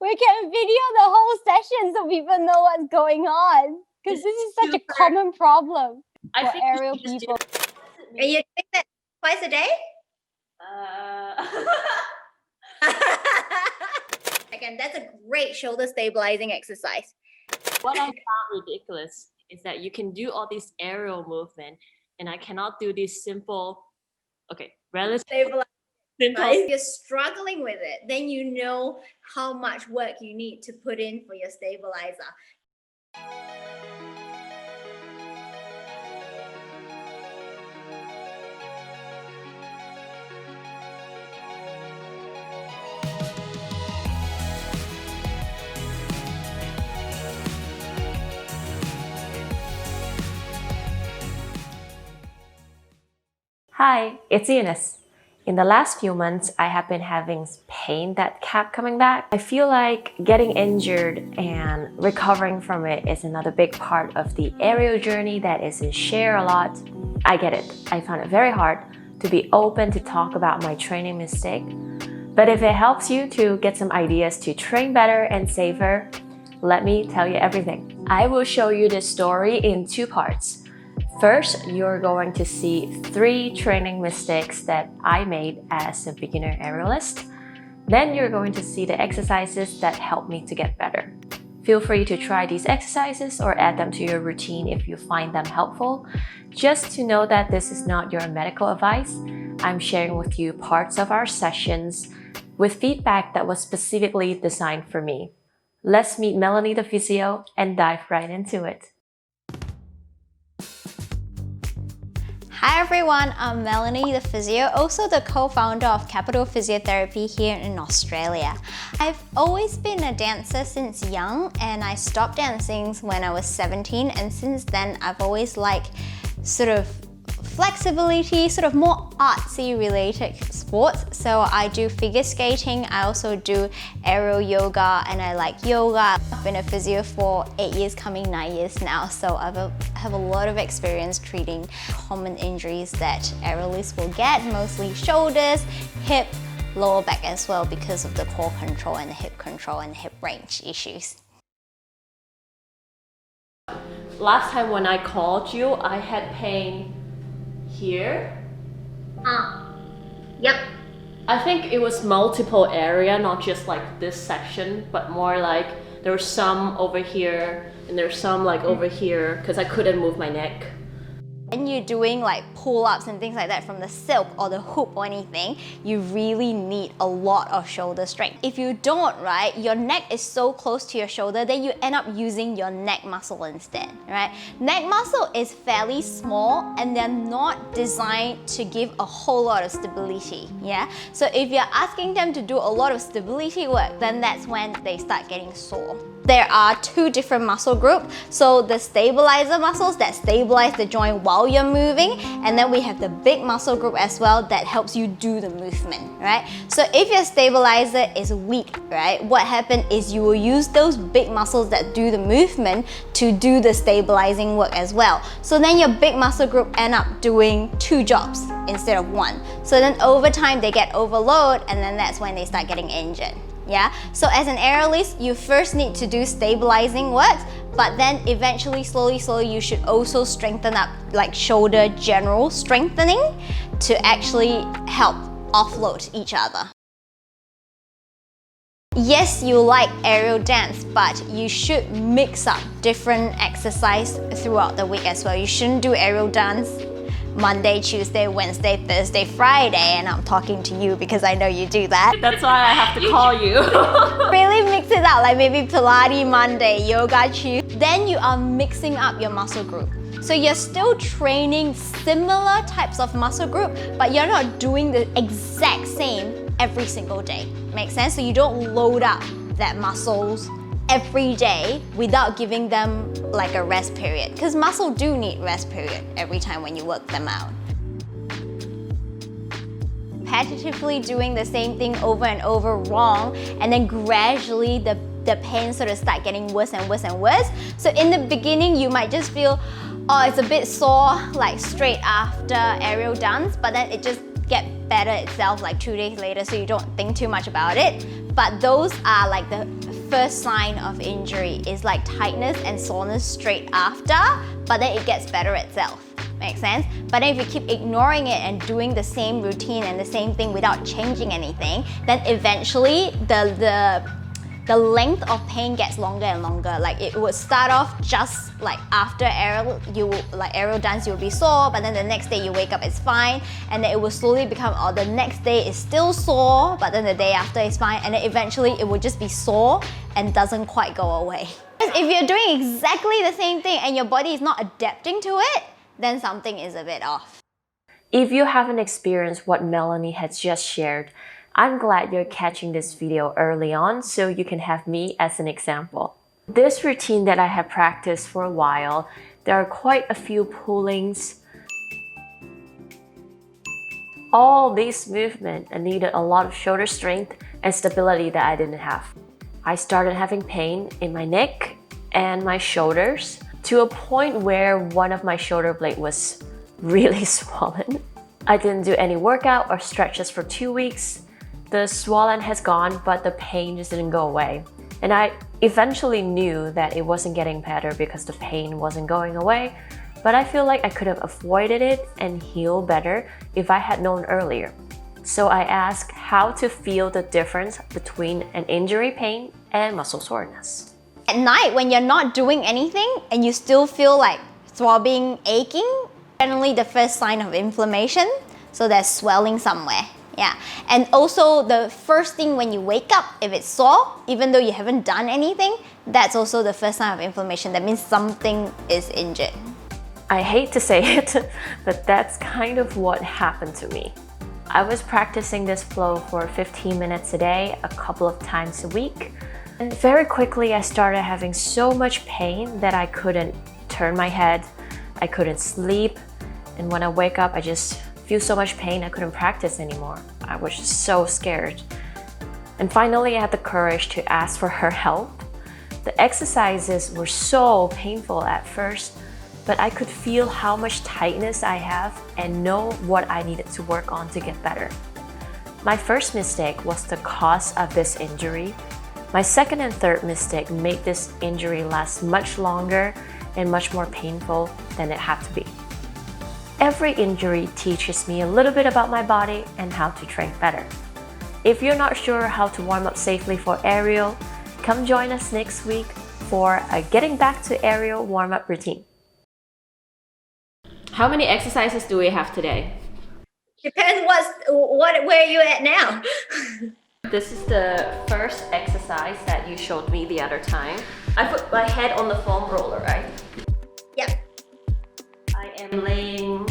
We can video the whole session so people know what's going on. Because this is such a common problem I for think aerial people. And you doing that twice a day? Again, that's a great shoulder stabilizing exercise. What I found ridiculous is that you can do all these aerial movement, and I cannot do these simple, relatively simple. If you're struggling with it, then you know how much work you need to put in for your stabilizer. Hi, it's Eunice. In the last few months, I have been having pain that kept coming back. I feel like getting injured and recovering from it is another big part of the aerial journey that isn't shared a lot. I get it. I found it very hard to be open to talk about my training mistake. But if it helps you to get some ideas to train better and safer, let me tell you everything. I will show you this story in two parts. First, you're going to see 3 training mistakes that I made as a beginner aerialist. Then you're going to see the exercises that helped me to get better. Feel free to try these exercises or add them to your routine if you find them helpful. Just to know that this is not your medical advice, I'm sharing with you parts of our sessions with feedback that was specifically designed for me. Let's meet Melanie the Physio and dive right into it. Hi everyone, I'm Melanie the Physio, also the co-founder of Capital Physiotherapy here in Australia. I've always been a dancer since young and I stopped dancing when I was 17, and since then I've always liked sort of flexibility, sort of more artsy related sports. So I do figure skating, I also do aerial yoga, and I like yoga. I've been a physio for 8 years, coming 9 years now, so I have a lot of experience treating common injuries that aerialists will get, mostly shoulders, hip, lower back as well because of the core control and the hip control and hip range issues. Last time when I called you, I had pain here. Yep. I think it was multiple area, not just like this section, but more like there was some over here and there's some like over here because I couldn't move my neck. When you're doing like pull-ups and things like that from the silk or the hoop or anything, you really need a lot of shoulder strength. If you don't, right, your neck is so close to your shoulder that you end up using your neck muscle instead, right? Neck muscle is fairly small and they're not designed to give a whole lot of stability, yeah? So if you're asking them to do a lot of stability work, then that's when they start getting sore. There are 2 different muscle groups. So the stabilizer muscles that stabilize the joint while you're moving, and then we have the big muscle group as well that helps you do the movement, right? So if your stabilizer is weak, right, what happens is you will use those big muscles that do the movement to do the stabilizing work as well. So then your big muscle group end up doing 2 jobs instead of 1. So then over time they get overloaded, and then that's when they start getting injured. Yeah, so as an aerialist, you first need to do stabilizing work, but then eventually, slowly, you should also strengthen up like shoulder general strengthening to actually help offload each other. Yes, you like aerial dance, but you should mix up different exercise throughout the week as well. You shouldn't do aerial dance Monday, Tuesday, Wednesday, Thursday, Friday, and I'm talking to you because I know you do that. That's why I have to call you. Really mix it out, like maybe Pilates Monday, Yoga Tuesday. Then you are mixing up your muscle group. So you're still training similar types of muscle group, but you're not doing the exact same every single day. Make sense? So you don't load up that muscles every day without giving them like a rest period, because muscle do need rest period every time when you work them out. Repetitively doing the same thing over and over wrong, and then gradually the pain sort of start getting worse and worse and worse. So in the beginning you might just feel, oh, it's a bit sore like straight after aerial dance, but then it just get better itself like 2 days later, so you don't think too much about it. But those are like the first sign of injury, is like tightness and soreness straight after, but then it gets better itself. Make sense? But then if you keep ignoring it and doing the same routine and the same thing without changing anything, then eventually the length of pain gets longer and longer. Like it would start off just like after aerial dance, you'll be sore, but then the next day you wake up, it's fine, and then it will slowly become, oh, the next day is still sore, but then the day after is fine, and then eventually it will just be sore and doesn't quite go away. If you're doing exactly the same thing and your body is not adapting to it, then something is a bit off. If you haven't experienced what Melanie has just shared, I'm glad you're catching this video early on so you can have me as an example. This routine that I have practiced for a while, there are quite a few pullings. All these movements needed a lot of shoulder strength and stability that I didn't have. I started having pain in my neck and my shoulders to a point where one of my shoulder blade was really swollen. I didn't do any workout or stretches for 2 weeks. The swollen has gone, but the pain just didn't go away. And I eventually knew that it wasn't getting better because the pain wasn't going away, but I feel like I could have avoided it and healed better if I had known earlier. So I asked how to feel the difference between an injury pain and muscle soreness. At night, when you're not doing anything and you still feel like throbbing, aching, generally the first sign of inflammation, so there's swelling somewhere. Yeah, and also the first thing when you wake up, if it's sore, even though you haven't done anything, that's also the first sign of inflammation. That means something is injured. I hate to say it, but that's kind of what happened to me. I was practicing this flow for 15 minutes a day, a couple of times a week. And very quickly I started having so much pain that I couldn't turn my head, I couldn't sleep, and when I wake up I just feel so much pain I couldn't practice anymore. I was just so scared. And finally I had the courage to ask for her help. The exercises were so painful at first, but I could feel how much tightness I have and know what I needed to work on to get better. My first mistake was the cause of this injury. My second and third mistake made this injury last much longer and much more painful than it had to be. Every injury teaches me a little bit about my body and how to train better. If you're not sure how to warm up safely for aerial, come join us next week for a Getting Back to Aerial warm-up routine. How many exercises do we have today? Depends where you at now. This is the first exercise that you showed me the other time. I put my head on the foam roller, right? Yep. I am laying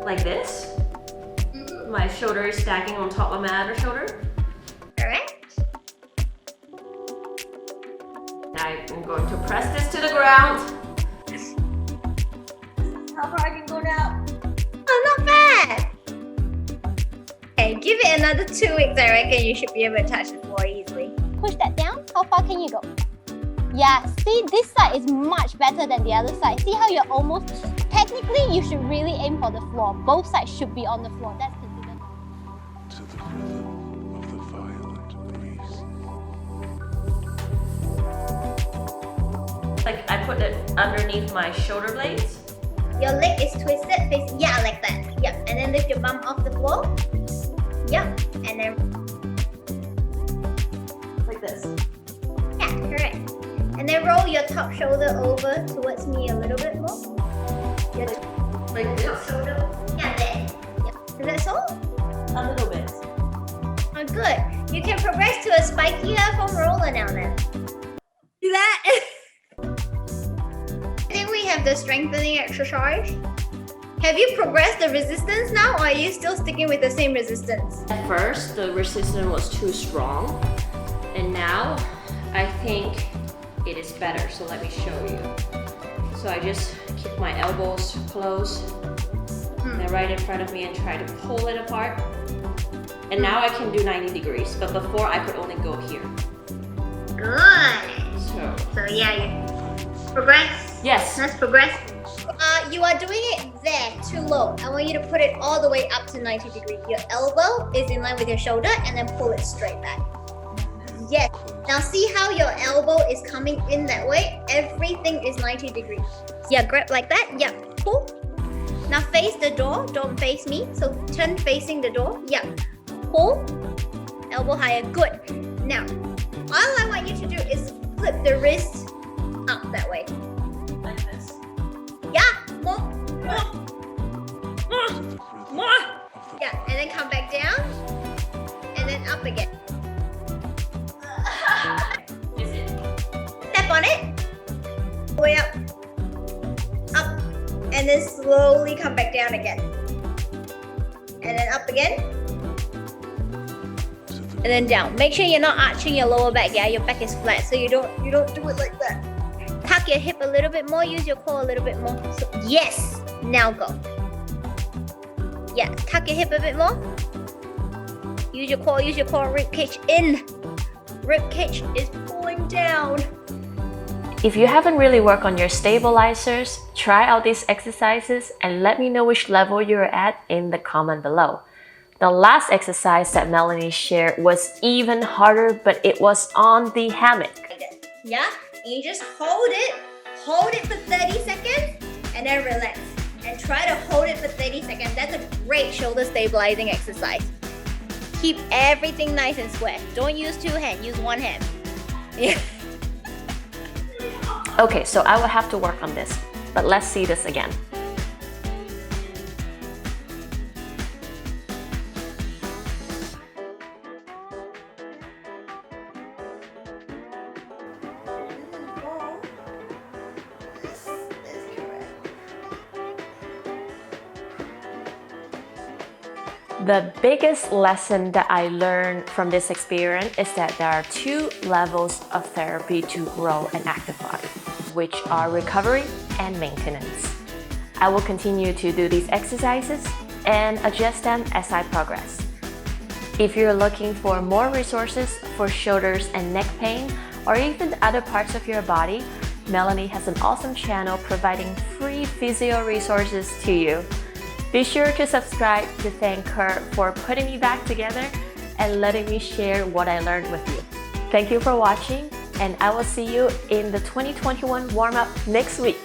like this. My shoulder is stacking on top of my other shoulder. Correct. I'm going to press this to the ground. How far I can go now? Oh, not bad. Okay, give it another 2 weeks. I reckon you should be able to touch the floor easily. Push that down. How far can you go? Yeah, see, this side is much better than the other side. See how you're almost... Technically, you should really aim for the floor. Both sides should be on the floor. That's considered normal. To the rhythm of the violent breeze. Like I put it underneath my shoulder blades. Your leg is twisted, facing, yeah, like that. Yep, and then lift your bum off the floor. Yep, and then Like this. yeah, correct. And then roll your top shoulder over towards me a little bit more. Your Like top this. shoulder, yeah, there. Yep. Is that so? A little bit. Oh, good. You can progress to a spikier foam roller now then. See that? I think we have the strengthening exercise. Have you progressed the resistance now, or are you still sticking with the same resistance? At first, the resistance was too strong, and now I think it is better. So let me show you. So I just keep my elbows close, and then right in front of me, and try to pull it apart. And now I can do 90 degrees, but before I could only go here. Good. So So yeah, you progress. yes, Let's progress. You are doing it there, too low. I want you to put it all the way up to 90 degrees. Your elbow is in line with your shoulder and then pull it straight back. Yes. Now see how your elbow is coming in that way? Everything is 90 degrees. Yeah, grab like that. Yeah, pull. Now face the door, don't face me. So turn facing the door. Yeah, pull. Elbow higher, good. Now, all I want you to do is flip the wrist up that way. Like this. Yeah, more. Yeah, and then come back down, and then up again. Is it? Step on it. Way up. Up. And then slowly come back down again. And then up again. And then down. Make sure you're not arching your lower back, yeah? Your back is flat, so you don't do it like that. Tuck your hip a little bit more, use your core a little bit more. So, yes! Now go. Yeah, tuck your hip a bit more. Use your core, rib cage in. Rib cage is pulling down. If you haven't really worked on your stabilizers, try out these exercises and let me know which level you're at in the comment below. The last exercise that Melanie shared was even harder, but it was on the hammock. Yeah, and you just hold it for 30 seconds and then relax. And try to hold it for 30 seconds. That's a great shoulder stabilizing exercise. Keep everything nice and square. Don't use two hands, use one hand. Yeah. Okay, so I will have to work on this, but let's see this again. The biggest lesson that I learned from this experience is that there are two levels of therapy to grow an active body, which are recovery and maintenance. I will continue to do these exercises and adjust them as I progress. If you're looking for more resources for shoulders and neck pain, or even other parts of your body, Melanie has an awesome channel providing free physio resources to you. Be sure to subscribe to thank her for putting me back together and letting me share what I learned with you. Thank you for watching, and I will see you in the 2021 warm-up next week.